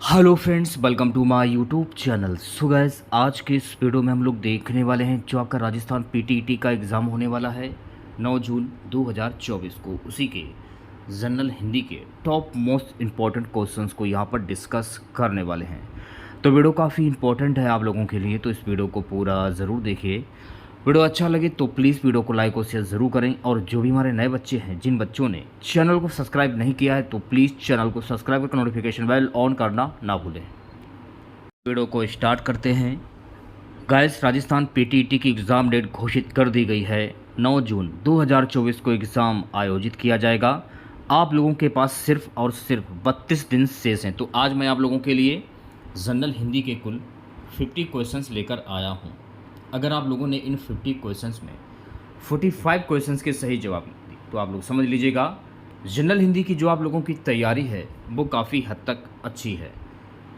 Hello friends, welcome to my YouTube channel. So guys, आज के इस वीडियो में हम लोग देखने वाले हैं जो आपका राजस्थान पीटीईटी का एग्ज़ाम होने वाला है 9 जून 2024 को। उसी के जनरल हिंदी के टॉप मोस्ट इम्पॉर्टेंट क्वेश्चंस को यहाँ पर डिस्कस करने वाले हैं। तो वीडियो काफ़ी इंपॉर्टेंट है आप लोगों के लिए, तो इस वीडियो को पूरा ज़रूर देखिए। वीडियो अच्छा लगे तो प्लीज़ वीडियो को लाइक और शेयर ज़रूर करें। और जो भी हमारे नए बच्चे हैं, जिन बच्चों ने चैनल को सब्सक्राइब नहीं किया है, तो प्लीज़ चैनल को सब्सक्राइब करके नोटिफिकेशन बेल ऑन करना ना भूलें। वीडियो को स्टार्ट करते हैं। गाइस, राजस्थान पीटीईटी की एग्ज़ाम डेट घोषित कर दी गई है। 9 जून 2024 को एग्ज़ाम आयोजित किया जाएगा। आप लोगों के पास सिर्फ और सिर्फ 32 दिन शेष हैं। तो आज मैं आप लोगों के लिए जनरल हिंदी के कुल 50 क्वेश्चंस लेकर आया हूं। अगर आप लोगों ने इन 50 क्वेश्चंस में 45 क्वेश्चंस के सही जवाब दिए तो आप लोग समझ लीजिएगा जनरल हिंदी की जो आप लोगों की तैयारी है वो काफ़ी हद तक अच्छी है।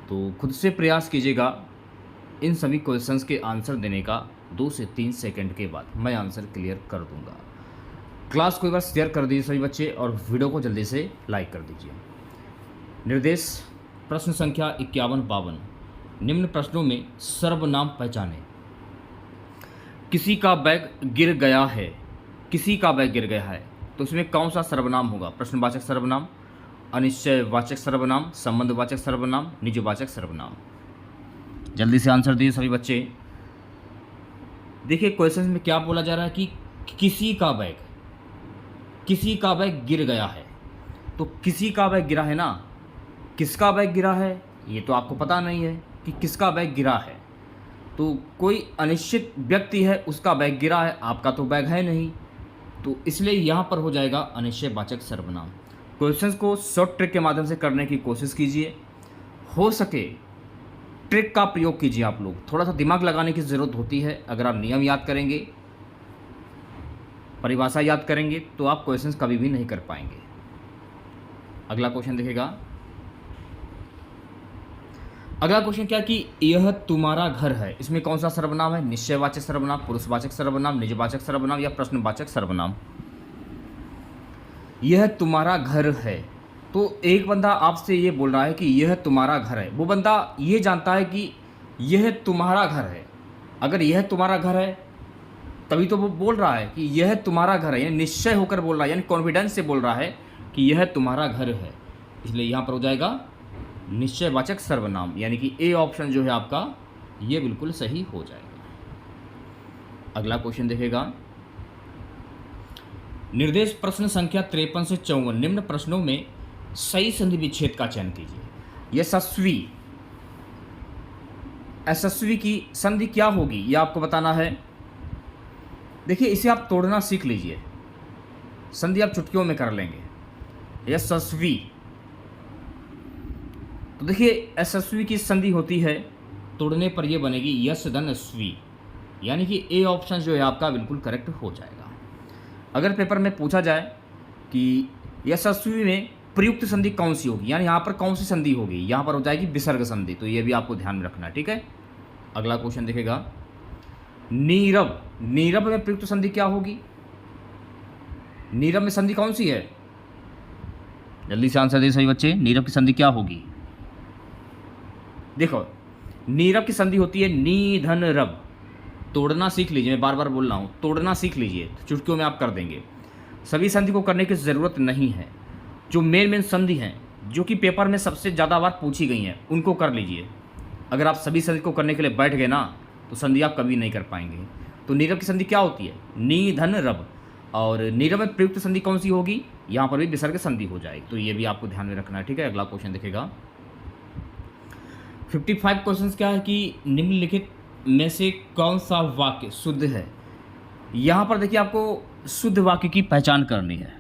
तो खुद से प्रयास कीजिएगा। इन सभी क्वेश्चंस के आंसर देने का 2 से 3 सेकंड के बाद मैं आंसर क्लियर कर दूंगा। क्लास को एक बार शेयर कर दीजिए सभी बच्चे, और वीडियो को जल्दी से लाइक कर दीजिए। निर्देश प्रश्न संख्या 51-52। निम्न प्रश्नों में सर्वनाम पहचाने। किसी का बैग गिर गया है, किसी का बैग गिर गया है, तो इसमें कौन सा सर्वनाम होगा? प्रश्नवाचक सर्वनाम, अनिश्चयवाचक सर्वनाम, संबंधवाचक सर्वनाम, निजवाचक सर्वनाम। जल्दी से आंसर दिए सभी बच्चे। देखिए क्वेश्चन में क्या बोला जा रहा है कि किसी का बैग, किसी का बैग गिर गया है। तो किसी का बैग गिरा है ना, किसका बैग गिरा है ये तो आपको पता नहीं है कि किसका बैग गिरा है। तो कोई अनिश्चित व्यक्ति है, उसका बैग गिरा है, आपका तो बैग है नहीं, तो इसलिए यहाँ पर हो जाएगा अनिश्चयवाचक सर्वनाम। क्वेश्चंस को शॉर्ट ट्रिक के माध्यम से करने की कोशिश कीजिए। हो सके ट्रिक का प्रयोग कीजिए। आप लोग थोड़ा सा दिमाग लगाने की ज़रूरत होती है। अगर आप नियम याद करेंगे, परिभाषा याद करेंगे, तो आप क्वेश्चंस कभी भी नहीं कर पाएंगे। अगला क्वेश्चन देखेगा। अगला क्वेश्चन क्या कि यह तुम्हारा घर है, इसमें कौन सा सर्वनाम है? निश्चयवाचक सर्वनाम, पुरुषवाचक सर्वनाम, निजवाचक सर्वनाम या प्रश्नवाचक सर्वनाम? यह तुम्हारा घर है, तो एक बंदा आपसे ये बोल रहा है कि यह तुम्हारा घर है। वो बंदा ये जानता है कि यह तुम्हारा घर है। अगर यह तुम्हारा घर है तभी तो वो बोल रहा है कि यह तुम्हारा घर है, यानी निश्चय होकर बोल रहा है, यानी कॉन्फिडेंस से बोल रहा है कि यह तुम्हारा घर है। इसलिए यहाँ पर हो जाएगा निश्चयवाचक सर्वनाम, यानी कि ए ऑप्शन जो है आपका ये बिल्कुल सही हो जाएगा। अगला क्वेश्चन देखेगा। निर्देश प्रश्न संख्या 53 से 54। निम्न प्रश्नों में सही संधि विच्छेद का चयन कीजिए। यशस्वी, यशस्वी की संधि क्या होगी यह आपको बताना है। देखिए इसे आप तोड़ना सीख लीजिए, संधि आप चुटकियों में कर लेंगे। यशस्वी, तो देखिए यशस्वी की संधि होती है, तोड़ने पर यह बनेगी यश धन स्वी, यानी कि ए ऑप्शन जो है आपका बिल्कुल करेक्ट हो जाएगा। अगर पेपर में पूछा जाए कि यशस्वी में प्रयुक्त संधि कौन सी होगी, यानी यहाँ पर कौन सी संधि होगी, यहाँ पर हो जाएगी विसर्ग संधि। तो ये भी आपको ध्यान में रखना है, ठीक है। अगला क्वेश्चन देखेगा। नीरव, नीरव में प्रयुक्त संधि क्या होगी? नीरव में संधि कौन सी है? जल्दी से आंसर दे सही बच्चे। नीरव की संधि क्या होगी? देखो नीरव की संधि होती है नी धन रव। तोड़ना सीख लीजिए, मैं बार बार बोल रहा हूँ, तोड़ना सीख लीजिए, चुटकियों में आप कर देंगे। सभी संधि को करने की ज़रूरत नहीं है। जो मेन संधि हैं, जो कि पेपर में सबसे ज़्यादा बार पूछी गई हैं, उनको कर लीजिए। अगर आप सभी संधि को करने के लिए बैठ गए ना, तो संधि आप कभी नहीं कर पाएंगे। तो नीरव की संधि क्या होती है? नी धन रव। और नीरव में प्रयुक्त संधि कौन सी होगी? यहाँ पर भी विसर्ग संधि हो जाएगी। तो ये भी आपको ध्यान में रखना है, ठीक है। अगला क्वेश्चन देखेगा। 55 क्वेश्चन क्या है कि निम्नलिखित में से कौन सा वाक्य शुद्ध है। यहाँ पर देखिए आपको शुद्ध वाक्य की पहचान करनी है।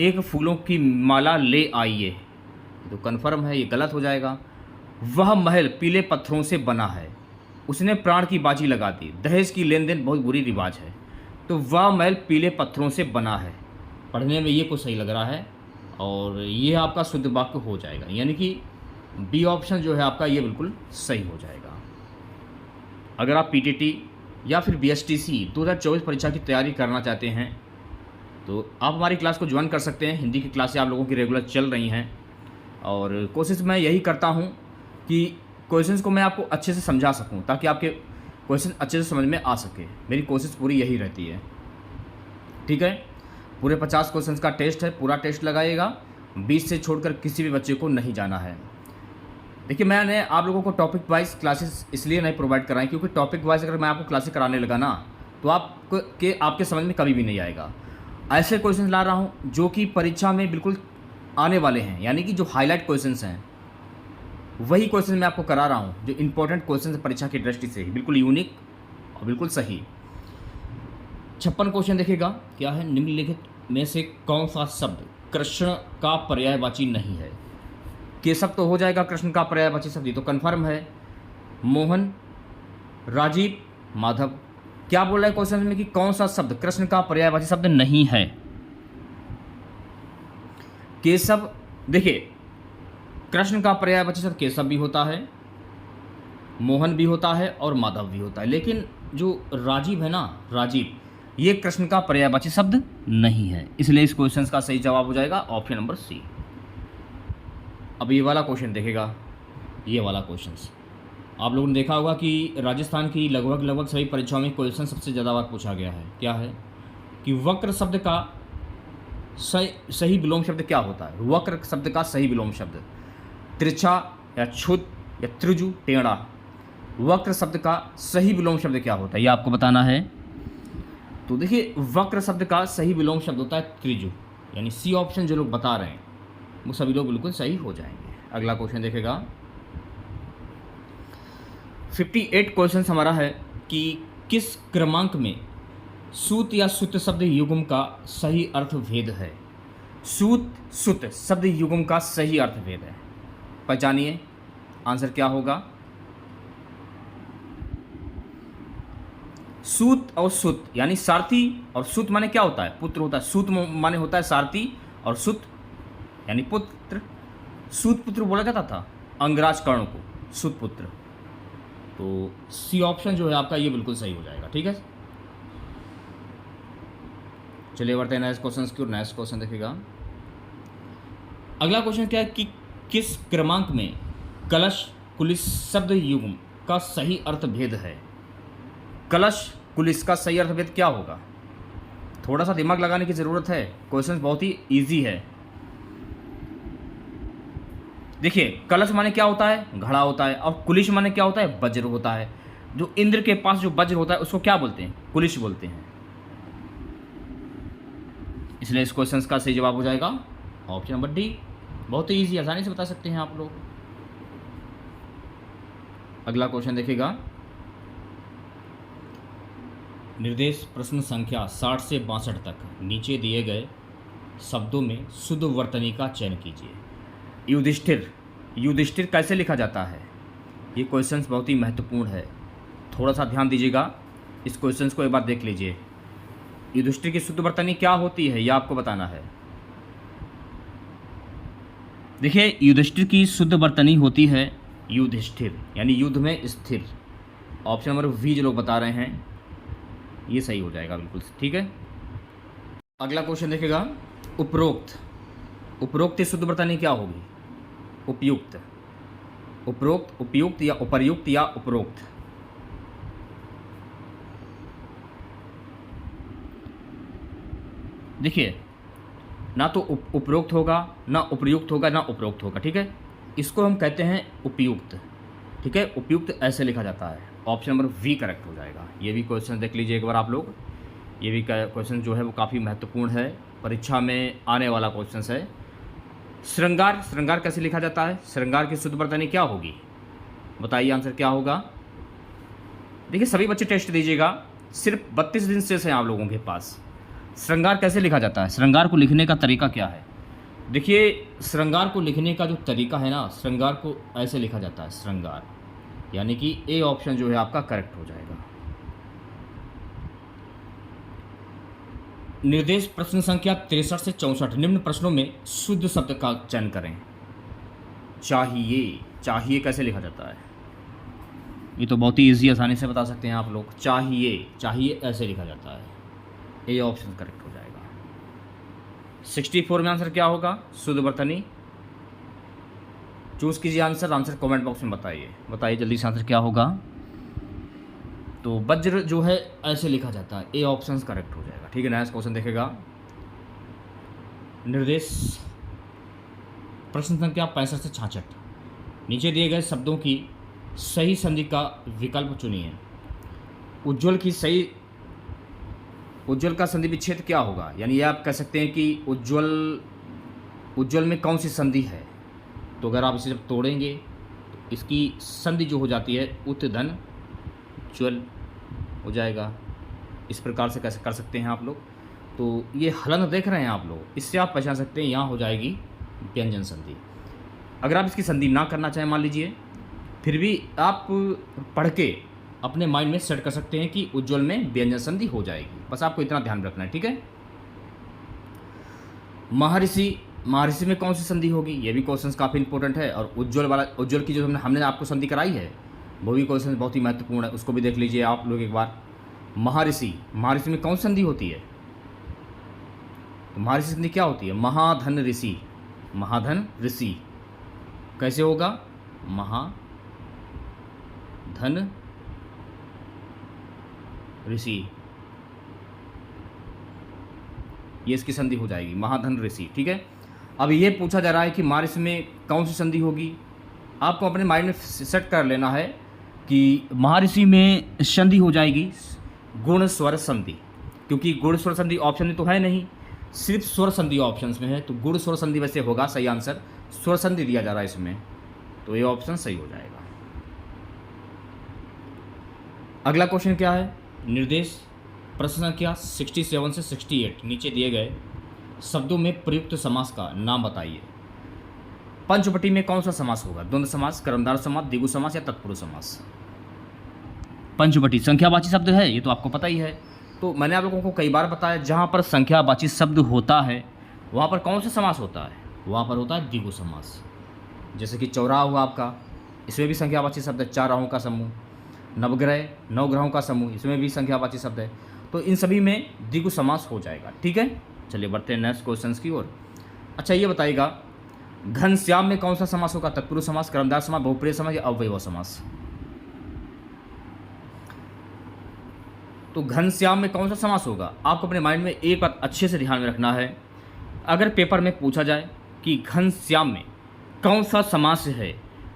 एक फूलों की माला ले आइए, तो कन्फर्म है, ये गलत हो जाएगा। वह महल पीले पत्थरों से बना है, उसने प्राण की बाजी लगा दी। दहेज की लेन देन बहुत बुरी रिवाज है, तो वह महल पीले पत्थरों से बना है। पढ़ने में ये कुछ सही लग रहा है और ये आपका शुद्ध वाक्य हो जाएगा, यानी कि बी ऑप्शन जो है आपका ये बिल्कुल सही हो जाएगा। अगर आप पीटीटी या फिर बीएसटीसी 2024 परीक्षा की तैयारी करना चाहते हैं तो आप हमारी क्लास को ज्वाइन कर सकते हैं। हिंदी की क्लासें आप लोगों की रेगुलर चल रही हैं। और कोशिश मैं यही करता हूँ कि क्वेश्चंस को मैं आपको अच्छे से समझा सकूँ ताकि आपके क्वेश्चन अच्छे से समझ में आ सके। मेरी कोशिश पूरी यही रहती है, ठीक है। पूरे 50 क्वेश्चंस का टेस्ट है, पूरा टेस्ट लगाइएगा, 20 से छोड़कर किसी भी बच्चे को नहीं जाना है। देखिए, मैंने आप लोगों को टॉपिक वाइज क्लासेस इसलिए नहीं प्रोवाइड कराई क्योंकि टॉपिक वाइज अगर मैं आपको क्लासेस कराने लगा ना तो आपके समझ में कभी भी नहीं आएगा। ऐसे क्वेश्चन ला रहा हूँ जो कि परीक्षा में बिल्कुल आने वाले हैं, यानी कि जो हाईलाइट क्वेश्चंस हैं वही क्वेश्चन मैं आपको करा रहा हूँ, जो इंपॉर्टेंट क्वेश्चन है परीक्षा की दृष्टि से बिल्कुल यूनिक और बिल्कुल सही। 56 क्वेश्चन देखिएगा, क्या है, निम्नलिखित में से कौन सा शब्द कृष्ण का पर्यायवाची नहीं है। केशव तो हो जाएगा कृष्ण का पर्यायवाची शब्द, ये तो कन्फर्म है। मोहन, राजीव, माधव। क्या बोल रहा है क्वेश्चन में कि कौन सा शब्द कृष्ण का पर्यायवाची शब्द नहीं है। केशव, देखिए कृष्ण का पर्यायवाची शब्द केशव भी होता है, मोहन भी होता है और माधव भी होता है, लेकिन जो राजीव है ना, राजीव, ये कृष्ण का पर्यायवाची शब्द नहीं है, इसलिए इस क्वेश्चन का सही जवाब हो जाएगा ऑप्शन नंबर सी। अब ये वाला क्वेश्चन देखेगा, ये वाला क्वेश्चन आप लोगों ने देखा होगा कि राजस्थान की लगभग सभी परीक्षाओं में क्वेश्चन सबसे ज़्यादा बार पूछा गया है। क्या है कि वक्र शब्द का सही विलोम शब्द क्या होता है। वक्र शब्द का सही विलोम शब्द तिरछा या क्षुद या त्रिजु टेढ़ा। वक्र शब्द का सही विलोम शब्द क्या होता है, ये आपको बताना है। तो देखिए, वक्र शब्द का सही विलोम शब्द होता है त्रिजु, यानी सी ऑप्शन जो लोग बता रहे हैं वो सभी लोग बिल्कुल सही हो जाएंगे। अगला क्वेश्चन देखेगा, 58 क्वेश्चन हमारा है कि किस क्रमांक में सूत या सुत शब्द युग्म का सही अर्थ भेद है। सूत सुत शब्द युग्म का सही अर्थ भेद है, पहचानिए आंसर क्या होगा। सूत और सुत यानी सारथी, और सुत माने क्या होता है, पुत्र होता है। सूत माने होता है सारथी और सुत यानी पुत्र। सूत पुत्र बोला जाता था अंगराज कर्ण को, सूत पुत्र। तो सी ऑप्शन जो है आपका ये बिल्कुल सही हो जाएगा, ठीक है। चलिए बढ़ते हैं नेक्स्ट क्वेश्चन की ओर। नेक्स्ट क्वेश्चन देखिएगा, अगला क्वेश्चन क्या है कि किस क्रमांक में कलश कुलिस शब्द युग्म का सही अर्थ भेद है। कलश कुलिस का सही अर्थ भेद क्या होगा, थोड़ा सा दिमाग लगाने की ज़रूरत है, क्वेश्चन बहुत ही इजी है। देखिए, कलश माने क्या होता है, घड़ा होता है, और कुलिश माने क्या होता है, वज्र होता है। जो इंद्र के पास जो वज्र होता है उसको क्या बोलते हैं, कुलिश बोलते हैं। इसलिए इस क्वेश्चन का सही जवाब हो जाएगा ऑप्शन नंबर डी। बहुत ही ईजी, आसानी से बता सकते हैं आप लोग। अगला क्वेश्चन देखिएगा, निर्देश प्रश्न संख्या 60 से 62 तक नीचे दिए गए शब्दों में शुद्ध वर्तनी का चयन कीजिए। युधिष्ठिर, युधिष्ठिर कैसे लिखा जाता है, ये क्वेश्चन बहुत ही महत्वपूर्ण है, थोड़ा सा ध्यान दीजिएगा। इस क्वेश्चन को एक बार देख लीजिए। युधिष्ठिर की शुद्ध वर्तनी क्या होती है, यह आपको बताना है। देखिए, युधिष्ठिर की शुद्ध वर्तनी होती है युधिष्ठिर, यानी युद्ध में स्थिर। ऑप्शन नंबर वी जो लोग बता रहे हैं ये सही हो जाएगा बिल्कुल, ठीक है। अगला क्वेश्चन देखेगा, उपरोक्त, उपरोक्त की शुद्ध वर्तनी क्या होगी। उपयुक्त, उपरोक्त, उपयुक्त या उपर्युक्त या उपरोक्त। देखिए, ना तो उपरोक्त होगा, ना उपयुक्त होगा, ना उपरोक्त होगा, ठीक है। इसको हम कहते हैं उपयुक्त, ठीक है। उपयुक्त ऐसे लिखा जाता है, ऑप्शन नंबर वी करेक्ट हो जाएगा। ये भी क्वेश्चन देख लीजिए एक बार आप लोग, ये भी क्वेश्चन जो है वो काफ़ी महत्वपूर्ण है, परीक्षा में आने वाला क्वेश्चन है। श्रृंगार, श्रृंगार कैसे लिखा जाता है, श्रृंगार की शुद्ध वर्तनी क्या होगी, बताइए आंसर क्या होगा। देखिए, सभी बच्चे टेस्ट दीजिएगा, सिर्फ 32 दिन शेष हैं आप लोगों के पास। श्रृंगार कैसे लिखा जाता है, श्रृंगार को लिखने का तरीका क्या है। देखिए, श्रृंगार को लिखने का जो तरीका है ना, श्रृंगार को ऐसे लिखा जाता है, श्रृंगार, यानी कि ए ऑप्शन जो है आपका करेक्ट हो जाएगा। निर्देश प्रश्न संख्या 63 से 64 निम्न प्रश्नों में शुद्ध शब्द का चयन करें। चाहिए, चाहिए कैसे लिखा जाता है, ये तो बहुत ही इजी, आसानी से बता सकते हैं आप लोग। चाहिए, चाहिए ऐसे लिखा जाता है, ए ऑप्शन करेक्ट हो जाएगा। 64 में आंसर क्या होगा, शुद्ध वर्तनी। चूज़ कीजिए आंसर, आंसर कमेंट बॉक्स में बताइए जल्दी से आंसर क्या होगा। तो वज्र जो है ऐसे लिखा जाता है, ए ऑप्शन करेक्ट हो जाएगा। ठीक है, नेक्स्ट क्वेश्चन देखेगा। निर्देश प्रश्न संख्या 65 से 66, नीचे दिए गए शब्दों की सही संधि का विकल्प चुनिए। उज्ज्वल का संधि विच्छेद क्या होगा, यानी ये आप कह सकते हैं कि उज्ज्वल में कौन सी संधि है। तो अगर आप इसे जब तोड़ेंगे तो इसकी संधि जो हो जाती है उत धन ज्वल हो जाएगा। इस प्रकार से कैसे कर सकते हैं आप लोग। तो ये हलन देख रहे हैं आप लोग, इससे आप पहचान सकते हैं यहाँ हो जाएगी व्यंजन संधि। अगर आप इसकी संधि ना करना चाहें मान लीजिए, फिर भी आप पढ़ के अपने माइंड में सेट कर सकते हैं कि उज्ज्वल में व्यंजन संधि हो जाएगी। बस आपको इतना ध्यान रखना है। ठीक है, महर्षि में कौन सी संधि होगी, ये भी क्वेश्चन काफ़ी इंपॉर्टेंट है। और उज्ज्वल की जो हमने आपको संधि कराई है वो भी क्वेश्चन बहुत ही महत्वपूर्ण है, उसको भी देख लीजिए आप लोग एक बार। महर्षि में कौन सी संधि होती है, तो महर्षि संधि क्या होती है, महाधन ऋषि। कैसे होगा, महाधन ऋषि, ये इसकी संधि हो जाएगी महाधन ऋषि। ठीक है, अब ये पूछा जा रहा है कि महर्षि में कौन सी संधि होगी। आपको अपने माइंड में सेट कर लेना है कि महर्षि में संधि हो जाएगी गुण स्वर संधि, क्योंकि गुण स्वर संधि ऑप्शन में तो है नहीं, सिर्फ स्वर संधि ऑप्शंस में है। तो गुण स्वर संधि वैसे होगा सही आंसर, स्वर संधि दिया जा रहा है इसमें, तो ये ऑप्शन सही हो जाएगा। अगला क्वेश्चन क्या है, निर्देश प्रश्न संख्या 67 से 68, नीचे दिए गए शब्दों में प्रयुक्त समास का नाम बताइए। पंचवटी में कौन सा समास होगा, द्वंद्व समास, कर्मधारय समास, द्विगु समास या तत्पुरुष समास। पंचवटी संख्यावाची शब्द है, ये तो आपको पता ही है। तो मैंने आप लोगों को कई बार बताया, जहाँ पर संख्यावाची शब्द होता है वहाँ पर कौन सा समास होता है, वहाँ पर होता है द्विगु समास। जैसे कि चौराहा हुआ आपका, इसमें भी संख्यावाची शब्द है, 4 राहों का समूह। नवग्रह 9 ग्रहों का समूह, इसमें भी संख्यावाची शब्द है। तो इन सभी में द्विगु समास हो जाएगा। ठीक है, चलिए बढ़ते हैं नेक्स्ट क्वेश्चन की ओर। अच्छा ये बताइएगा, घनश्याम में कौन सा समास होगा, तत्पुरुष समास, कर्मधारय समास, बहुप्रिय समास या अव्ययभाव समास। तो घनश्याम में कौन सा समास होगा, आपको अपने माइंड में एक बात अच्छे से ध्यान में रखना है। अगर पेपर में पूछा जाए कि घनश्याम में कौन सा समास है,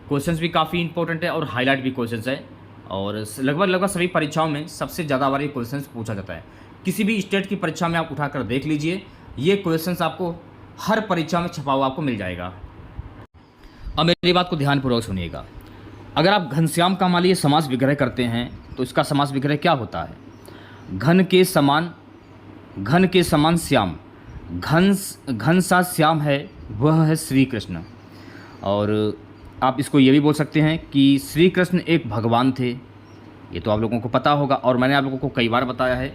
क्वेश्चंस भी काफ़ी इंपॉर्टेंट है और हाईलाइट भी क्वेश्चंस है, और लगभग सभी परीक्षाओं में सबसे ज़्यादा बार ये क्वेश्चंस पूछा जाता है। किसी भी स्टेट की परीक्षा में आप उठाकर देख लीजिए, ये क्वेश्चंस आपको हर परीक्षा में छपा हुआ आपको मिल जाएगा। अब मेरी बात को ध्यानपूर्वक सुनिएगा। अगर आप घनश्याम का मान लीजिए समास विग्रह करते हैं तो इसका समास विग्रह क्या होता है, घन के समान श्याम, घन सा श्याम है वह है श्री कृष्ण। और आप इसको ये भी बोल सकते हैं कि श्री कृष्ण एक भगवान थे, ये तो आप लोगों को पता होगा। और मैंने आप लोगों को कई बार बताया है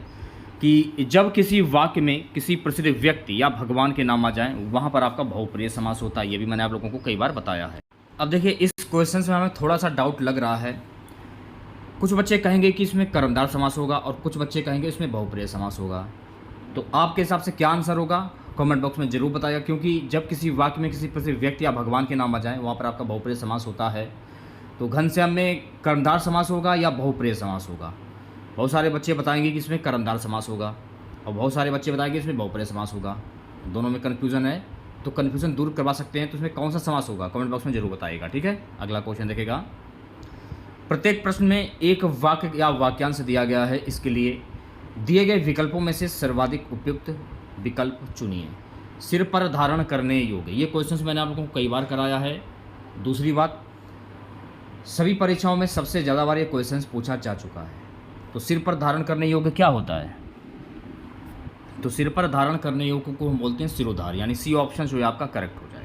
कि जब किसी वाक्य में किसी प्रसिद्ध व्यक्ति या भगवान के नाम आ जाएं, वहाँ पर आपका बहुप्रिय समास होता है, ये भी मैंने आप लोगों को कई बार बताया है। अब देखिए इस क्वेश्चन में हमें थोड़ा सा डाउट लग रहा है। कुछ बच्चे कहेंगे कि इसमें कर्मधार समास होगा और कुछ बच्चे कहेंगे इसमें बहुप्रिय समास होगा। तो आपके हिसाब से क्या आंसर होगा, कमेंट बॉक्स में जरूर बताइएगा। क्योंकि जब किसी वाक्य में किसी प्रसिद्ध व्यक्ति या भगवान के नाम आ जाए वहाँ पर आपका बहुप्रिय समास होता है। तो घनश्याम में कर्मधार समास होगा या बहुप्रिय समास होगा। बहुत सारे बच्चे बताएंगे कि इसमें कर्मधार समास होगा और बहुत सारे बच्चे बताएंगे इसमें बहुप्रिय समास होगा। दोनों में कन्फ्यूज़न है, तो कन्फ्यूज़न दूर करवा सकते हैं। तो इसमें कौन सा समास होगा, कमेंट बॉक्स में जरूर बताइएगा। ठीक है, अगला क्वेश्चन देखेगा। प्रत्येक प्रश्न में एक वाक्य या वाक्यांश दिया गया है, इसके लिए दिए गए विकल्पों में से सर्वाधिक उपयुक्त विकल्प चुनिए। सिर पर धारण करने योग्य, ये क्वेश्चंस मैंने आप लोगों को कई बार कराया है। दूसरी बात, सभी परीक्षाओं में सबसे ज़्यादा बार ये क्वेश्चंस पूछा जा चुका है। तो सिर पर धारण करने योग्य क्या होता है, तो सिर पर धारण करने योग्य को हम बोलते हैं सिरोधार, यानी सी ऑप्शन जो है आपका करेक्ट हो जाएगा।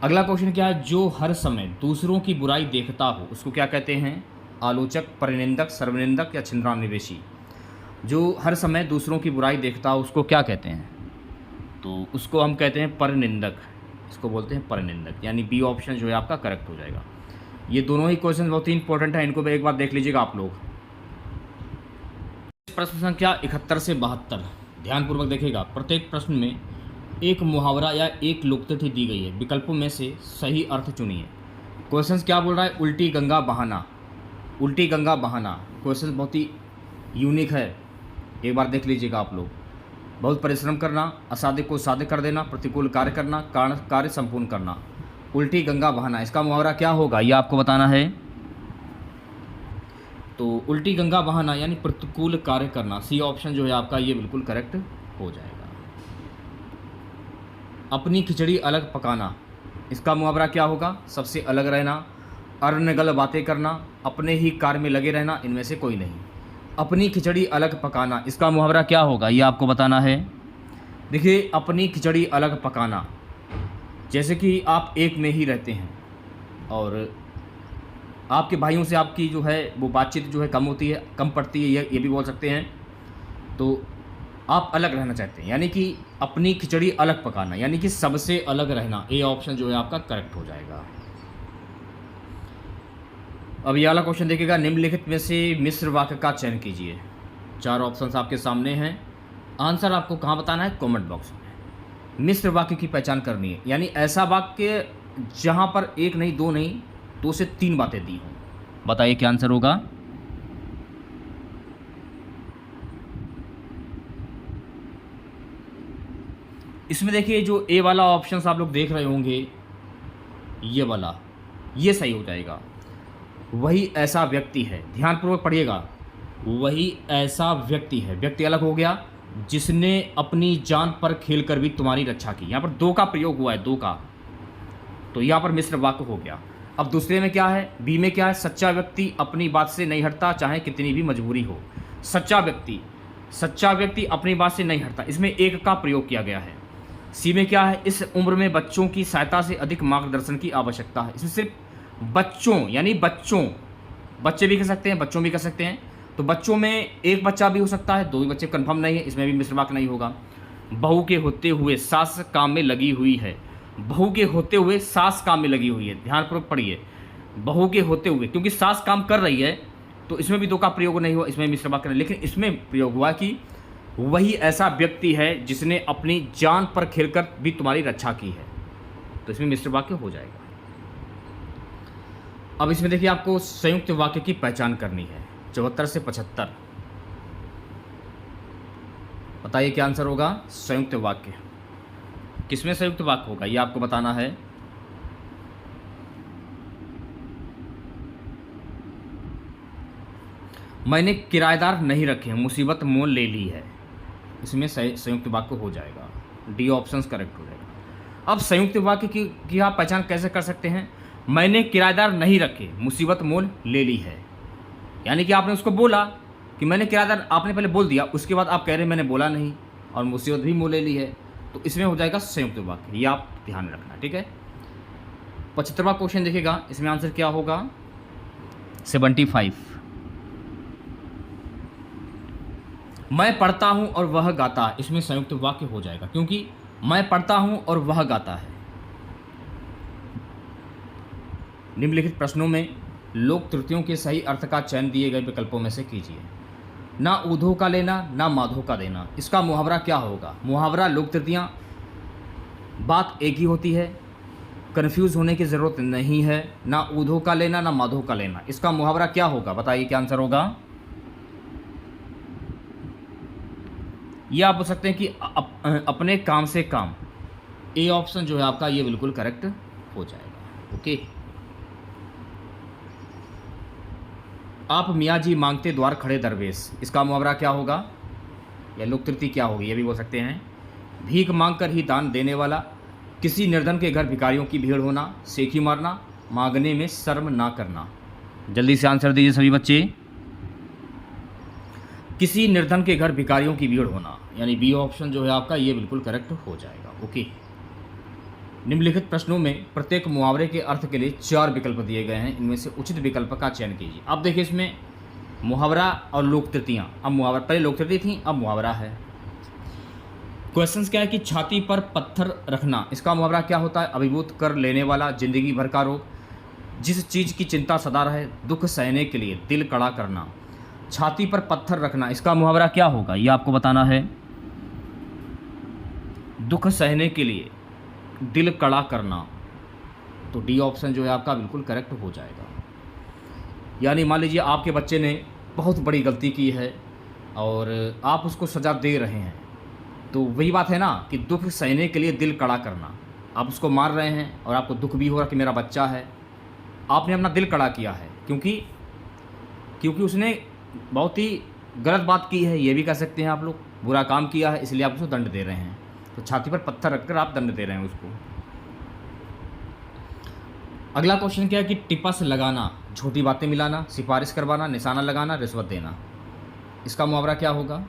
अगला क्वेश्चन क्या है, जो हर समय दूसरों की बुराई देखता हो उसको क्या कहते हैं, आलोचक, परिनिंदक, सर्वनिंदक या छिंद्रान्वेषी। जो हर समय दूसरों की बुराई देखता हो उसको क्या कहते हैं, तो उसको हम कहते हैं परिनिंदक, इसको बोलते हैं परिनिंदक, यानी बी ऑप्शन जो है आपका करेक्ट हो जाएगा। ये दोनों ही क्वेश्चन बहुत ही इंपॉर्टेंट है, इनको भी एक बार देख लीजिएगा आप लोग। प्रश्न संख्या 71 से 72 ध्यानपूर्वक देखिएगा। प्रत्येक प्रश्न में एक मुहावरा या एक लोकोक्ति दी गई है, विकल्पों में से सही अर्थ चुनिए। क्वेश्चन क्या बोल रहा है? उल्टी गंगा बहाना। उल्टी गंगा बहाना क्वेश्चन बहुत ही यूनिक है, एक बार देख लीजिएगा आप लोग। बहुत परिश्रम करना, असाध्य को साध्य कर देना, प्रतिकूल कार्य करना, कार्य संपूर्ण करना। उल्टी गंगा बहाना, इसका मुहावरा क्या होगा ये आपको बताना है। तो उल्टी गंगा बहाना यानी प्रतिकूल कार्य करना, सी ऑप्शन जो है आपका ये बिल्कुल करेक्ट हो जाएगा। अपनी खिचड़ी अलग पकाना, इसका मुहावरा क्या होगा? सबसे अलग रहना, अर्नगल बातें करना, अपने ही कार्य में लगे रहना, इनमें से कोई नहीं। अपनी खिचड़ी अलग पकाना, इसका मुहावरा क्या होगा ये आपको बताना है। देखिए, अपनी खिचड़ी अलग पकाना, जैसे कि आप एक में ही रहते हैं और आपके भाइयों से आपकी जो है वो बातचीत जो है कम होती है, कम पड़ती है, ये भी बोल सकते हैं। तो आप अलग रहना चाहते हैं, यानी कि अपनी खिचड़ी अलग पकाना, यानी कि सबसे अलग रहना। ए ऑप्शन जो है आपका करेक्ट हो जाएगा। अब ये वाला क्वेश्चन देखिएगा, निम्नलिखित में से मिश्र वाक्य का चयन कीजिए। 4 ऑप्शंस आपके सामने हैं, आंसर आपको कहाँ बताना है? कमेंट बॉक्स में। मिश्र वाक्य की पहचान करनी है, यानी ऐसा वाक्य जहाँ पर एक नहीं, दो नहीं, 2 से 3 बातें दी हों। बताइए क्या आंसर होगा। इसमें देखिए, जो ए वाला ऑप्शन आप लोग देख रहे होंगे, ये वाला, ये सही हो जाएगा। वही ऐसा व्यक्ति है, ध्यानपूर्वक पढ़िएगा, वही ऐसा व्यक्ति है, व्यक्ति अलग हो गया, जिसने अपनी जान पर खेलकर भी तुम्हारी रक्षा की। यहाँ पर 2 का प्रयोग हुआ है, 2 का, तो यहाँ पर मिश्र वाक्य हो गया। अब दूसरे में क्या है? बी में क्या है? सच्चा व्यक्ति अपनी बात से नहीं हटता, चाहे कितनी भी मजबूरी हो। सच्चा व्यक्ति अपनी बात से नहीं हटता, इसमें एक का प्रयोग किया गया है। सी में क्या है? इस उम्र में बच्चों की सहायता से अधिक मार्गदर्शन की आवश्यकता है। इसमें सिर्फ बच्चों, यानी बच्चे भी कह सकते हैं, बच्चों भी कह सकते हैं, तो बच्चों में एक बच्चा भी हो सकता है, 2 भी बच्चे, कंफर्म नहीं है, इसमें भी मिश्र वाक्य नहीं होगा। बहू के होते हुए सास काम में लगी हुई है, बहू के होते हुए सास काम में लगी हुई है, ध्यानपूर्वक पढ़िए। बहू के होते हुए, क्योंकि सास काम कर रही है, तो इसमें भी 2 का प्रयोग नहीं हुआ, इसमें मिश्र वाक्य नहीं, लेकिन इसमें प्रयोग हुआ कि वही ऐसा व्यक्ति है जिसने अपनी जान पर खेलकर भी तुम्हारी रक्षा की है, तो इसमें मिश्र वाक्य हो जाएगा। अब इसमें देखिए, आपको संयुक्त वाक्य की पहचान करनी है। 74 से 75, बताइए क्या आंसर होगा। संयुक्त वाक्य किसमें संयुक्त वाक्य होगा ये आपको बताना है। मैंने किराएदार नहीं रखे, मुसीबत मोल ले ली है, इसमें संयुक्त वाक्य हो जाएगा। डी ऑप्शन करेक्ट हो जाएगा। अब संयुक्त वाक्य की आप पहचान कैसे कर सकते हैं? मैंने किराएदार नहीं रखे, मुसीबत मोल ले ली है, यानी कि आपने उसको बोला कि मैंने किराएदार, आपने पहले बोल दिया, उसके बाद आप कह रहे हैं मैंने बोला नहीं और मुसीबत भी मोल ले ली है, तो इसमें हो जाएगा संयुक्त वाक्य। ये आप ध्यान रखना, ठीक है। 75वां क्वेश्चन देखिएगा, इसमें आंसर क्या होगा? 75। मैं पढ़ता हूं और वह गाता है, इसमें संयुक्त वाक्य हो जाएगा, क्योंकि मैं पढ़ता हूं और वह गाता है। निम्नलिखित प्रश्नों में लोक तृतीयों के सही अर्थ का चयन दिए गए विकल्पों में से कीजिए। ना ऊधो का लेना, ना माधो का देना, इसका मुहावरा क्या होगा? मुहावरा लोक तृतीयां, बात एक ही होती है, कन्फ्यूज होने की ज़रूरत नहीं है। ना ऊधो का लेना, ना माधो का लेना, इसका मुहावरा क्या होगा? बताइए क्या आंसर होगा। यह आप बोल सकते हैं कि अपने काम से काम। ए ऑप्शन जो है आपका ये बिल्कुल करेक्ट हो जाएगा। ओके। आप मियाँ जी मांगते द्वार खड़े दरवेश, इसका मुहावरा क्या होगा या लोक तृतीय क्या होगी ये भी बोल सकते हैं। भीख मांग कर ही दान देने वाला, किसी निर्धन के घर भिखारियों की भीड़ होना, सेखी मारना, मांगने में शर्म ना करना। जल्दी से आंसर दीजिए सभी बच्चे। किसी निर्धन के घर भिखारियों की भीड़ होना, यानी बी ऑप्शन जो है आपका ये बिल्कुल करेक्ट हो जाएगा। ओके। निम्नलिखित प्रश्नों में प्रत्येक मुहावरे के अर्थ के लिए 4 विकल्प दिए गए हैं, इनमें से उचित विकल्प का चयन कीजिए। अब देखिए, इसमें मुहावरा और लोक तृतीयां, अब मुहावरा, पहले लोक तृतीय थी, अब मुहावरा है। क्वेश्चंस क्या है कि छाती पर पत्थर रखना, इसका मुहावरा क्या होता है? अभिभूत कर लेने वाला, जिंदगी भर का रोग, जिस चीज़ की चिंता सदा रहे, दुख सहने के लिए दिल कड़ा करना। छाती पर पत्थर रखना, इसका मुहावरा क्या होगा ये आपको बताना है। दुख सहने के लिए दिल कड़ा करना, तो डी ऑप्शन जो है आपका बिल्कुल करेक्ट हो जाएगा। यानी मान लीजिए आपके बच्चे ने बहुत बड़ी गलती की है और आप उसको सज़ा दे रहे हैं, तो वही बात है ना कि दुख सहने के लिए दिल कड़ा करना। आप उसको मार रहे हैं और आपको दुख भी हो रहा कि मेरा बच्चा है, आपने अपना दिल कड़ा किया है, क्योंकि उसने बहुत ही गलत बात की है, ये भी कह सकते हैं आप लोग, बुरा काम किया है, इसलिए आप उसको दंड दे रहे हैं। तो छाती पर पत्थर रखकर आप दंड दे रहे हैं उसको। अगला क्वेश्चन क्या है कि टिपस लगाना, झूठी बातें मिलाना, सिफारिश करवाना, निशाना लगाना, रिश्वत देना, इसका मुहावरा क्या होगा?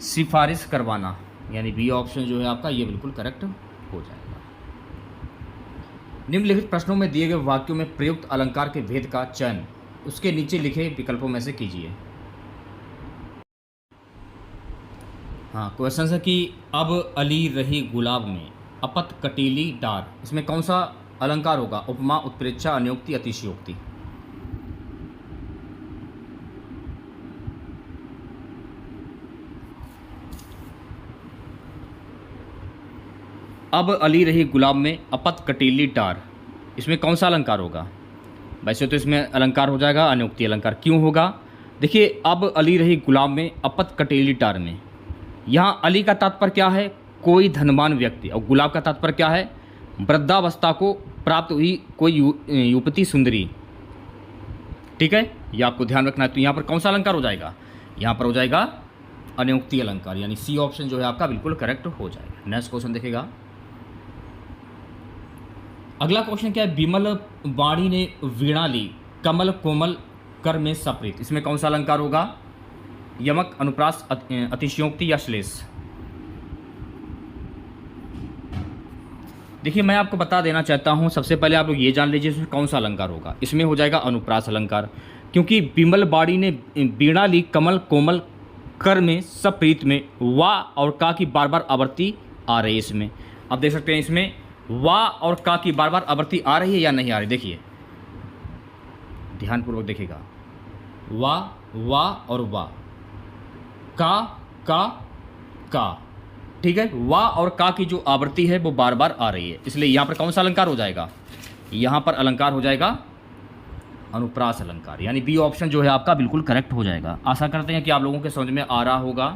सिफारिश करवाना, यानी बी ऑप्शन जो है आपका ये बिल्कुल करेक्ट हो जाएगा। निम्नलिखित प्रश्नों में दिए गए वाक्यों में प्रयुक्त अलंकार के भेद का चयन उसके नीचे लिखे विकल्पों में से कीजिए। हाँ, क्वेश्चन है कि अब अली रही गुलाब में अपत कटीली डार, इसमें कौन सा अलंकार होगा? उपमा, उत्प्रेक्षा, अनियोक्ति, अतिशयोक्ति। अब अली रही गुलाब में अपत कटीली डार, इसमें कौन सा अलंकार होगा? वैसे तो इसमें अलंकार हो जाएगा अनियोक्ति अलंकार। क्यों होगा? देखिए, अब अली रही गुलाब में अपत कटीली डार में, यहाँ अली का तात्पर्य क्या है? कोई धनवान व्यक्ति, और गुलाब का तात्पर्य क्या है? वृद्धावस्था को प्राप्त हुई कोई युवती सुंदरी। ठीक है, ये आपको ध्यान रखना है। तो यहाँ पर कौन सा अलंकार हो जाएगा? यहाँ पर हो जाएगा अनियोक्ति अलंकार, यानी सी ऑप्शन जो है आपका बिल्कुल करेक्ट हो जाएगा। नेक्स्ट क्वेश्चन देखेगा। अगला क्वेश्चन क्या है? विमल वाणी ने वीणा ली, कमल कोमल कर में सप्रीत, इसमें कौन सा अलंकार होगा? यमक, अनुप्रास, अतिशयोक्ति या श्लेष। देखिए, मैं आपको बता देना चाहता हूं, सबसे पहले आप लोग ये जान लीजिए इसमें कौन सा अलंकार होगा। इसमें हो जाएगा अनुप्रास अलंकार, क्योंकि विमल बाड़ी ने वीणा ली, कमल कोमल कर में सप्रीत में वाह और का की बार बार आवृत्ति आ रही है। इसमें आप देख सकते हैं, इसमें वाह और का की बार बार आवृत्ति आ रही है या नहीं आ रही? देखिए, ध्यानपूर्वक देखिएगा। वाह वाह और वाह, का, ठीक है। वाह और का की जो आवृत्ति है वो बार बार आ रही है, इसलिए यहाँ पर कौन सा अलंकार हो जाएगा? यहाँ पर अलंकार हो जाएगा अनुप्रास अलंकार, यानी बी ऑप्शन जो है आपका बिल्कुल करेक्ट हो जाएगा। आशा करते हैं कि आप लोगों के समझ में आ रहा होगा।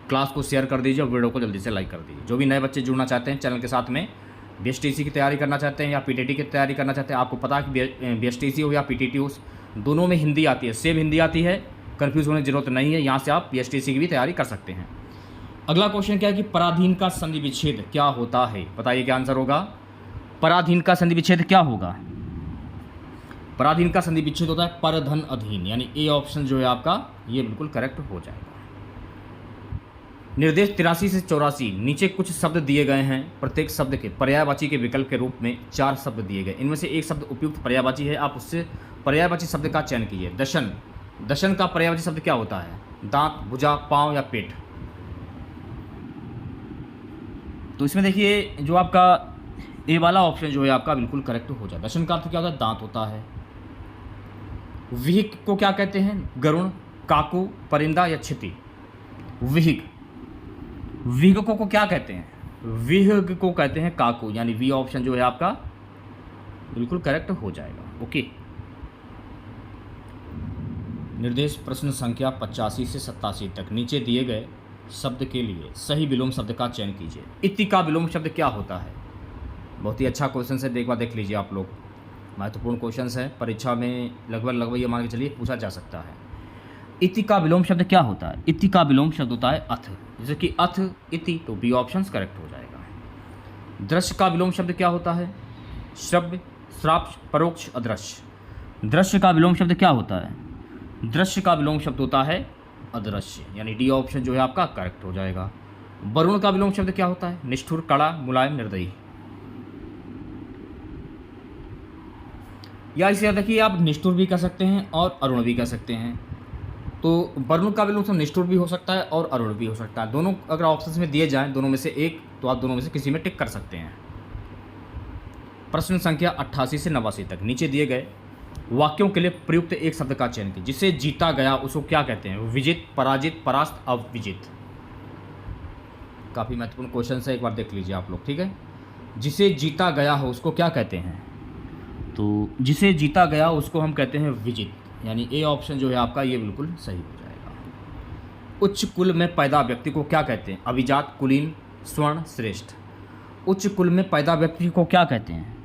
क्लास को शेयर कर दीजिए और वीडियो को जल्दी से लाइक कर दीजिए। जो भी नए बच्चे जुड़ना चाहते हैं चैनल के साथ में, बीएसटीसी की तैयारी करना चाहते हैं या पीटीटी की तैयारी करना चाहते हैं, आपको पता है कि बीएसटीसी हो या पीटीटी हो, दोनों में हिंदी आती है, सेम हिंदी आती है, कन्फ्यूज़ होने की जरूरत नहीं है। यहाँ से आप बीएसटीसी की भी तैयारी कर सकते हैं। अगला क्वेश्चन क्या है कि पराधीन का संधि विच्छेद क्या होता है? बताइए क्या आंसर होगा? पराधीन का संधि विच्छेद क्या होगा? पराधीन का संधि विच्छेद होता है परधन अधीन, यानी ए ऑप्शन जो है आपका ये बिल्कुल करेक्ट हो जाएगा। निर्देश 83 से 84, नीचे कुछ शब्द दिए गए हैं, प्रत्येक शब्द के पर्यायवाची के विकल्प के रूप में 4 शब्द दिए गए, इनमें से एक शब्द उपयुक्त पर्यायवाची है, आप उससे पर्यायवाची शब्द का चयन कीजिए। दशन, दशन का पर्यायवाची शब्द क्या होता है? दांत, भुजा, पांव या पेट। तो इसमें देखिए जो आपका ए वाला ऑप्शन जो है आपका बिल्कुल करेक्ट हो जाए। दशन का अर्थ क्या होता है? दांत होता है। विहिक को क्या कहते हैं? गरुण, काकू, परिंदा या क्षिति। विहिक, विहिक को क्या कहते हैं? विहिक को कहते हैं काकू, यानी वी ऑप्शन जो है आपका बिल्कुल करेक्ट हो जाएगा। ओके, निर्देश प्रश्न संख्या 85 से 87 तक, नीचे दिए गए शब्द के लिए सही विलोम शब्द का चयन कीजिए। इति का विलोम शब्द क्या होता है? बहुत ही अच्छा क्वेश्चन है, एक बार देख लीजिए आप लोग, महत्वपूर्ण क्वेश्चन है, परीक्षा में लगभग ये मान के चलिए पूछा जा सकता है। इति का विलोम शब्द क्या होता है? इति का विलोम शब्द होता है अथ, जैसे कि अथ, इति, तो बी ऑप्शन करेक्ट हो जाएगा। दृश्य का विलोम शब्द क्या होता है? श्रव्य, श्राव्य, परोक्ष, अदृश्य। दृश्य का विलोम शब्द क्या होता है? दृश्य का विलोम शब्द होता है अदृश्य, यानी डी ऑप्शन जो है आपका करेक्ट हो जाएगा। वरुण का विलोम शब्द क्या होता है? निष्ठुर, कड़ा, मुलायम, निर्दयी। या इसे देखिए आप निष्ठुर भी कह सकते हैं और अरुण भी कह सकते हैं। तो वरुण का विलोम शब्द निष्ठुर भी हो सकता है और अरुण भी हो सकता है। दोनों अगर ऑप्शंस में दिए जाएं, दोनों में से एक, तो आप दोनों में से किसी में टिक कर सकते हैं। प्रश्न संख्या 88 से 89 तक, नीचे दिए गए वाक्यों के लिए प्रयुक्त एक शब्द का चयन कीजिए। जिसे जीता गया उसको क्या कहते हैं? विजित, पराजित, परास्त, अविजित। काफ़ी महत्वपूर्ण क्वेश्चन है, एक बार देख लीजिए आप लोग, ठीक है। जिसे जीता गया हो उसको क्या कहते हैं? तो जिसे जीता गया उसको हम कहते हैं विजित, यानी ए ऑप्शन जो है आपका ये बिल्कुल सही हो जाएगा। उच्च कुल में पैदा व्यक्ति को क्या कहते हैं? अभिजात, कुलीन, स्वर्ण, श्रेष्ठ। उच्च कुल में पैदा व्यक्ति को क्या कहते हैं?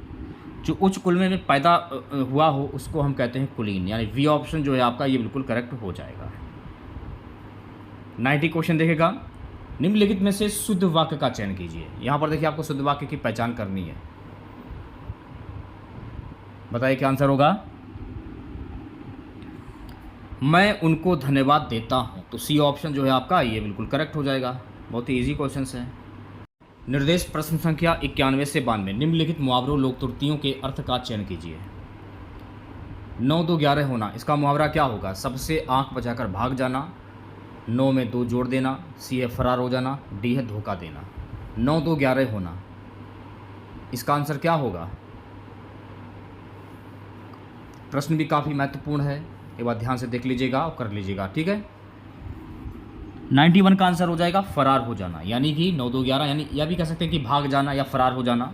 जो उच्च कुल में पैदा हुआ हो उसको हम कहते हैं कुलीन, यानी वी ऑप्शन जो है आपका ये बिल्कुल करेक्ट हो जाएगा। 90 क्वेश्चन देखेगा। निम्नलिखित में से शुद्ध वाक्य का चयन कीजिए। यहाँ पर देखिए आपको शुद्ध वाक्य की पहचान करनी है। बताइए क्या आंसर होगा? मैं उनको धन्यवाद देता हूँ, तो सी ऑप्शन जो है आपका ये बिल्कुल करेक्ट हो जाएगा। बहुत ही ईजी क्वेश्चन है। निर्देश प्रश्न संख्या 91 से 92। निम्नलिखित मुहावरों लोक त्रुटियों के अर्थ का चयन कीजिए। 9 2 11 होना, इसका मुहावरा क्या होगा? सबसे आंख बचाकर भाग जाना, 9 में 2 जोड़ देना, सी है फरार हो जाना, डी है धोखा देना। 9 2 11 होना, इसका आंसर क्या होगा? प्रश्न भी काफ़ी महत्वपूर्ण है, एक बार ध्यान से देख लीजिएगा और कर लीजिएगा, ठीक है। 91 का आंसर हो जाएगा फरार हो जाना, यानी कि 9 2 11, यानी यह भी कह सकते हैं कि भाग जाना या फरार हो जाना।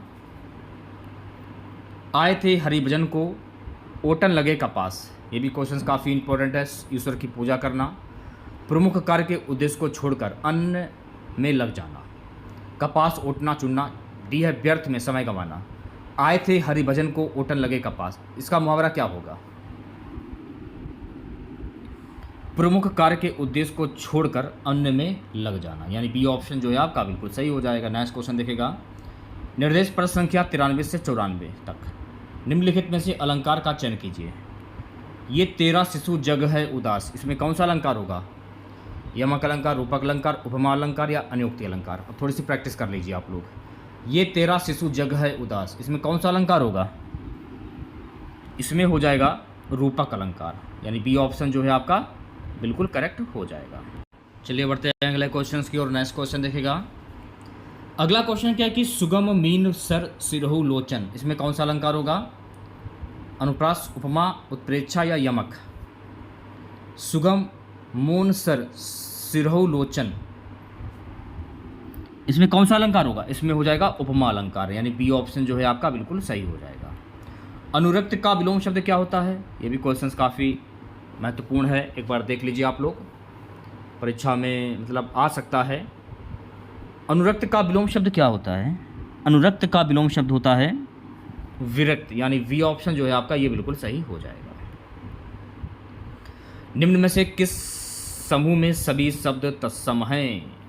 आए थे हरिभजन को ओटन लगे कपास, ये भी क्वेश्चन काफ़ी इंपॉर्टेंट है। ईश्वर की पूजा करना। प्रमुख कार्य के उद्देश्य को छोड़कर अन्य में लग जाना, कपास ओटना चुनना, डी है व्यर्थ में समय गंवाना। आए थे हरिभजन को ओटन लगे कपास, इसका मुहावरा क्या होगा? प्रमुख कार्य के उद्देश्य को छोड़कर अन्य में लग जाना, यानी बी ऑप्शन जो है आपका बिल्कुल सही हो जाएगा। नेक्स्ट क्वेश्चन देखेगा। निर्देश प्रश्न संख्या 93 से 94 तक। निम्नलिखित में से अलंकार का चयन कीजिए। ये 13 शिशु जग है उदास, इसमें कौन सा अलंकार होगा? यमक अलंकार, रूपक अलंकार, उपमा अलंकार या अनियुक्ति अलंकार? अब थोड़ी सी प्रैक्टिस कर लीजिए आप लोग। ये 13 शिशु जग है उदास, इसमें कौन सा अलंकार होगा? इसमें हो जाएगा रूपक अलंकार, यानी बी ऑप्शन जो है आपका बिल्कुल करेक्ट हो जाएगा। चलिए बढ़ते हैं अगले क्वेश्चन की ओर। नेक्स्ट क्वेश्चन देखेगा। अगला क्वेश्चन क्या है कि सुगम मीन सर सिरहु लोचन, इसमें कौन सा अलंकार होगा? अनुप्रास, उपमा, उत्प्रेक्षा या यमक? सुगम मून सर सिरहु लोचन, इसमें कौन सा अलंकार होगा? इसमें हो जाएगा उपमा अलंकार, यानी बी ऑप्शन जो है आपका बिल्कुल सही हो जाएगा। अनुरक्त का विलोम शब्द क्या होता है? ये भी क्वेश्चन काफ़ी महत्वपूर्ण है, एक बार देख लीजिए आप लोग, परीक्षा में मतलब आ सकता है। अनुरक्त का विलोम शब्द क्या होता है? अनुरक्त का विलोम शब्द होता है विरक्त, यानी वी ऑप्शन जो है आपका ये बिल्कुल सही हो जाएगा। निम्न में से किस समूह में सभी शब्द तत्सम हैं?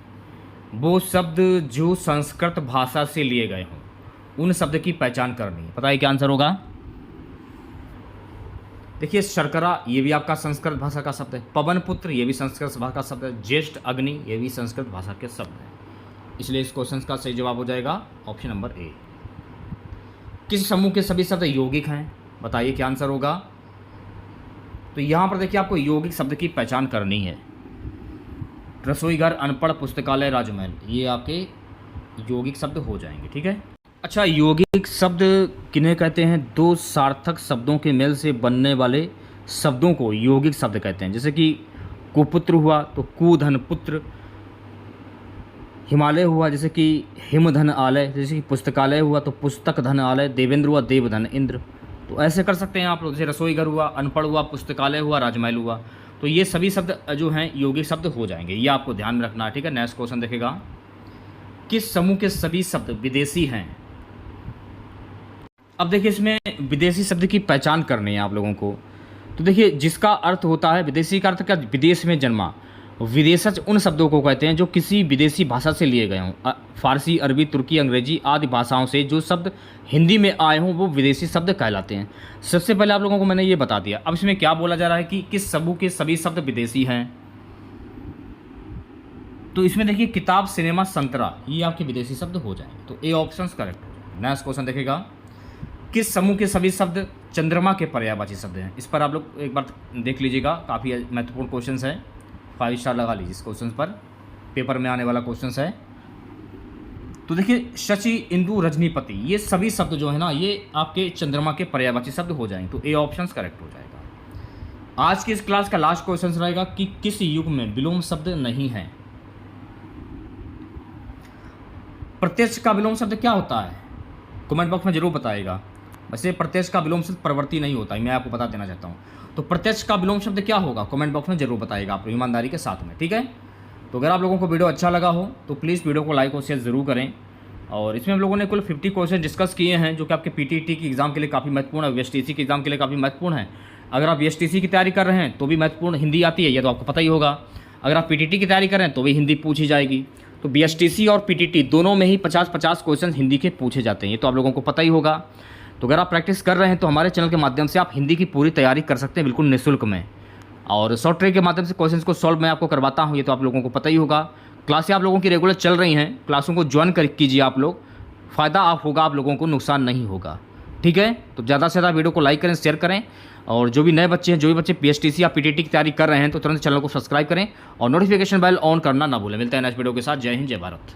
वो शब्द जो संस्कृत भाषा से लिए गए हों, उन शब्द की पहचान करनी है। बताइए क्या आंसर होगा? देखिए शर्करा ये भी आपका संस्कृत भाषा का शब्द है, पवन पुत्र ये भी संस्कृत भाषा का शब्द है, ज्येष्ठ अग्नि ये भी संस्कृत भाषा के शब्द हैं, इसलिए इस क्वेश्चन का सही जवाब हो जाएगा ऑप्शन नंबर ए। किस समूह के सभी शब्द यौगिक हैं? बताइए क्या आंसर होगा? तो यहाँ पर देखिए आपको यौगिक शब्द की पहचान करनी है। रसोई घर, अनपढ़, पुस्तकालय, राजमहल, ये आपके यौगिक शब्द हो जाएंगे, ठीक है। अच्छा, यौगिक शब्द किन्हें कहते हैं? दो सार्थक शब्दों के मेल से बनने वाले शब्दों को यौगिक शब्द कहते हैं। जैसे कि कुपुत्र हुआ तो कुधन पुत्र, हिमालय हुआ जैसे कि हिमधन आलय, जैसे कि पुस्तकालय हुआ तो पुस्तक धन आलय, देवेंद्र हुआ देवधन इंद्र। तो ऐसे कर सकते हैं आप लोग। जैसे रसोई घर हुआ, अनपढ़ हुआ, पुस्तकालय हुआ, राजमहल हुआ, तो ये सभी शब्द जो हैं यौगिक शब्द हो जाएंगे, ये आपको ध्यान में रखना है, ठीक है। नेक्स्ट क्वेश्चन देखेगा। किस समूह के सभी शब्द विदेशी हैं? अब देखिए इसमें विदेशी शब्द की पहचान करनी है आप लोगों को। तो देखिए जिसका अर्थ होता है, विदेशी का अर्थ क्या? विदेश में जन्मा। विदेशज उन शब्दों को कहते हैं जो किसी विदेशी भाषा से लिए गए हों। फारसी, अरबी, तुर्की, अंग्रेजी आदि भाषाओं से जो शब्द हिंदी में आए हों वो विदेशी शब्द कहलाते हैं। सबसे पहले आप लोगों को मैंने ये बता दिया। अब इसमें क्या बोला जा रहा है कि किस समूह के सभी शब्द विदेशी हैं। तो इसमें देखिए किताब, सिनेमा, संतरा, ये आपके विदेशी शब्द हो जाएंगे, तो ए ऑप्शन करेक्ट हो जाएगा। नेक्स्ट क्वेश्चन देखेगा। किस समूह के सभी शब्द चंद्रमा के पर्यायवाची शब्द हैं? इस पर आप लोग एक बार देख लीजिएगा, काफ़ी महत्वपूर्ण क्वेश्चन है, 5 स्टार लगा लीजिए इस क्वेश्चन पर, पेपर में आने वाला क्वेश्चन है। तो देखिए शशि, इंदु, रजनीपति, ये सभी शब्द जो है ना ये आपके चंद्रमा के पर्यायवाची शब्द हो जाएंगे। तो ए ऑप्शन करेक्ट हो जाएगा। आज की इस क्लास का लास्ट क्वेश्चन रहेगा कि किस युग में विलोम शब्द नहीं है। प्रत्यक्ष का विलोम शब्द क्या होता है, कमेंट बॉक्स में जरूर बताइएगा। वैसे प्रत्यक्ष का विलोम शब्द प्रवृत्ति नहीं होता है, मैं आपको बता देना चाहता हूँ। तो प्रत्यक्ष का विलोम शब्द क्या होगा, कमेंट बॉक्स में जरूर बताइएगा आप ईमानदारी के साथ में, ठीक है। तो अगर आप लोगों को वीडियो अच्छा लगा हो तो प्लीज़ वीडियो को लाइक और शेयर ज़रूर करें। और इसमें हम लोगों ने कुल 50 क्वेश्चन डिस्कस किए हैं जो कि आपके पीटीटी की एग्ज़ाम के लिए काफ़ी महत्वपूर्ण है, वीएसटीसी के एग्ज़ाम के लिए काफ़ी महत्वपूर्ण है। अगर आप वीएसटीसी की तैयारी कर रहे हैं तो भी महत्वपूर्ण हिंदी आती है, ये तो आपको पता ही होगा। अगर आप पीटीटी की तैयारी कर रहे हैं तो भी हिंदी पूछी जाएगी। तो वीएसटीसी और पीटीटी दोनों में ही 50-50 क्वेश्चन हिंदी के पूछे जाते हैं, ये तो आप लोगों को पता ही होगा। तो अगर आप प्रैक्टिस कर रहे हैं तो हमारे चैनल के माध्यम से आप हिंदी की पूरी तैयारी कर सकते हैं बिल्कुल निःशुल्क में। और शॉर्ट ट्रिक के माध्यम से क्वेश्चंस को सॉल्व मैं आपको करवाता हूँ, ये तो आप लोगों को पता ही होगा। क्लासें आप लोगों की रेगुलर चल रही हैं, क्लासों को ज्वाइन कीजिए आप लोग, फ़ायदा आप होगा, आप लोगों को नुकसान नहीं होगा, ठीक है। तो ज़्यादा से ज़्यादा वीडियो को लाइक करें, शेयर करें। और जो भी नए बच्चे हैं, जो भी बच्चे पीएचटीसी या पीटीटी की तैयारी कर रहे हैं तो तुरंत चैनल को सब्सक्राइब करें और नोटिफिकेशन बेल ऑन करना ना भूलें। मिलते हैं नेक्स्ट वीडियो के साथ। जय हिंद, जय भारत।